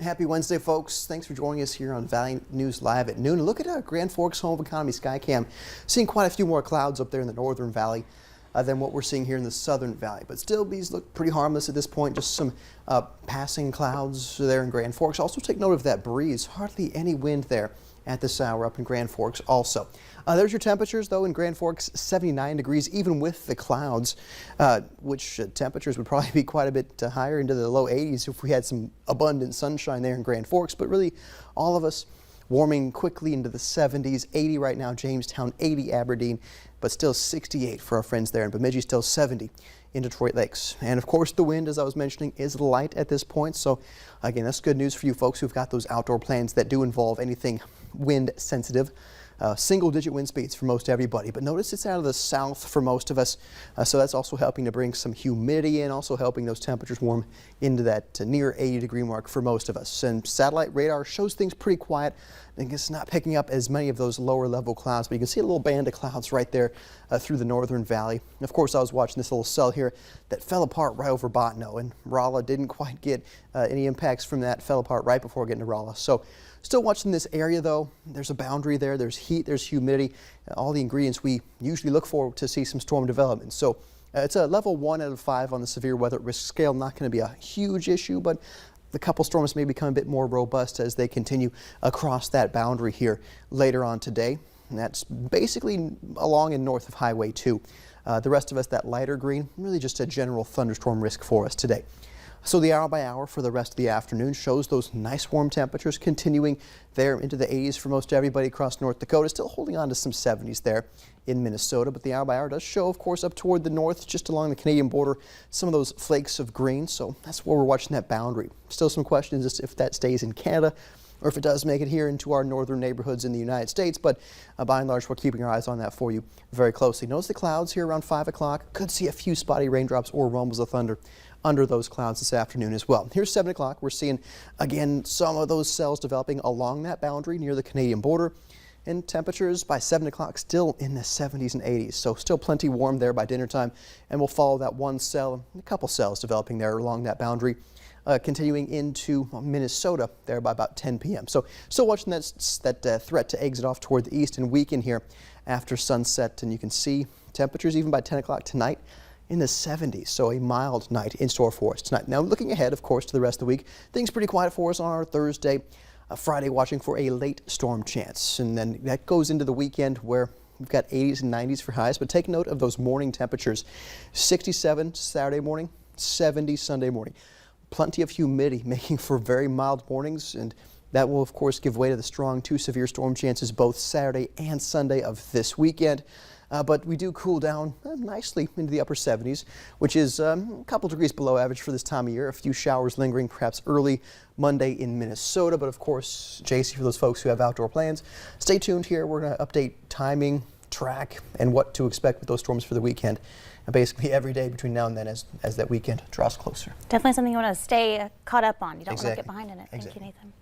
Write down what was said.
Happy Wednesday, folks. Thanks for joining us here on Valley News Live at noon. Look at Grand Forks Home of Economy Skycam. Seeing quite a few more clouds up there in the northern valley than what we're seeing here in the southern valley. But still, these look pretty harmless at this point. Just some passing clouds there in Grand Forks. Also take note of that breeze. Hardly any wind there at this hour up in Grand Forks also. There's your temperatures, though, in Grand Forks, 79 degrees, even with the clouds, which temperatures would probably be quite a bit higher, into the low 80s if we had some abundant sunshine there in Grand Forks. But really, all of us warming quickly into the 70s, 80 right now, Jamestown, 80 Aberdeen, but still 68 for our friends there in Bemidji, still 70 in Detroit Lakes. And of course, the wind, as I was mentioning, is light at this point. So again, that's good news for you folks who've got those outdoor plans that do involve anything wind sensitive. Single-digit wind speeds for most everybody, but notice it's out of the south for most of us, so that's also helping to bring some humidity in, also helping those temperatures warm into that near 80-degree mark for most of us. And satellite radar shows things pretty quiet. I think it's not picking up as many of those lower-level clouds, but you can see a little band of clouds right there through the northern valley. And of course, I was watching this little cell here that fell apart right over Bottineau, and Rolla didn't quite get any impacts from that. Fell apart right before getting to Rolla. So still watching this area, though. There's a boundary there. There's heat, there's humidity, all the ingredients we usually look for to see some storm development. So it's a level 1 out of 5 on the severe weather risk scale. Not going to be a huge issue, but the couple storms may become a bit more robust as they continue across that boundary here later on today. And that's basically along and north of Highway 2. The rest of us, that lighter green, really just a general thunderstorm risk for us today. So the hour by hour for the rest of the afternoon shows those nice warm temperatures continuing there into the 80s for most everybody across North Dakota. Still holding on to some 70s there in Minnesota, but the hour by hour does show, of course, up toward the north, just along the Canadian border, some of those flakes of green. So that's where we're watching that boundary. Still some questions as to if that stays in Canada or if it does make it here into our northern neighborhoods in the United States. But by and large, we're keeping our eyes on that for you very closely. Notice the clouds here around 5 o'clock. Could see a few spotty raindrops or rumbles of thunder under those clouds this afternoon as well. Here's 7 o'clock. We're seeing, again, some of those cells developing along that boundary near the Canadian border. And temperatures by 7 o'clock still in the 70s and 80s. So still plenty warm there by dinner time. And we'll follow that one cell, a couple cells developing there along that boundary. Continuing into Minnesota there by about 10 p.m. So still watching that threat to exit off toward the east and weaken here after sunset. And you can see temperatures even by 10 o'clock tonight in the 70s. So a mild night in store for us tonight. Now looking ahead, of course, to the rest of the week, things pretty quiet for us on our Thursday. Friday watching for a late storm chance. And then that goes into the weekend where we've got 80s and 90s for highs. But take note of those morning temperatures. 67 Saturday morning, 70 Sunday morning. Plenty of humidity making for very mild mornings, and that will of course give way to the strong 2 severe storm chances both Saturday and Sunday of this weekend. But we do cool down nicely into the upper 70s, which is a couple degrees below average for this time of year. A few showers lingering perhaps early Monday in Minnesota. But of course, JC, for those folks who have outdoor plans, stay tuned here. We're going to update timing, track, and what to expect with those storms for the weekend. And basically every day between now and then as that weekend draws closer. Definitely something you want to stay caught up on. You don't want to Exactly. get behind in it. Thank Exactly. you, Nathan.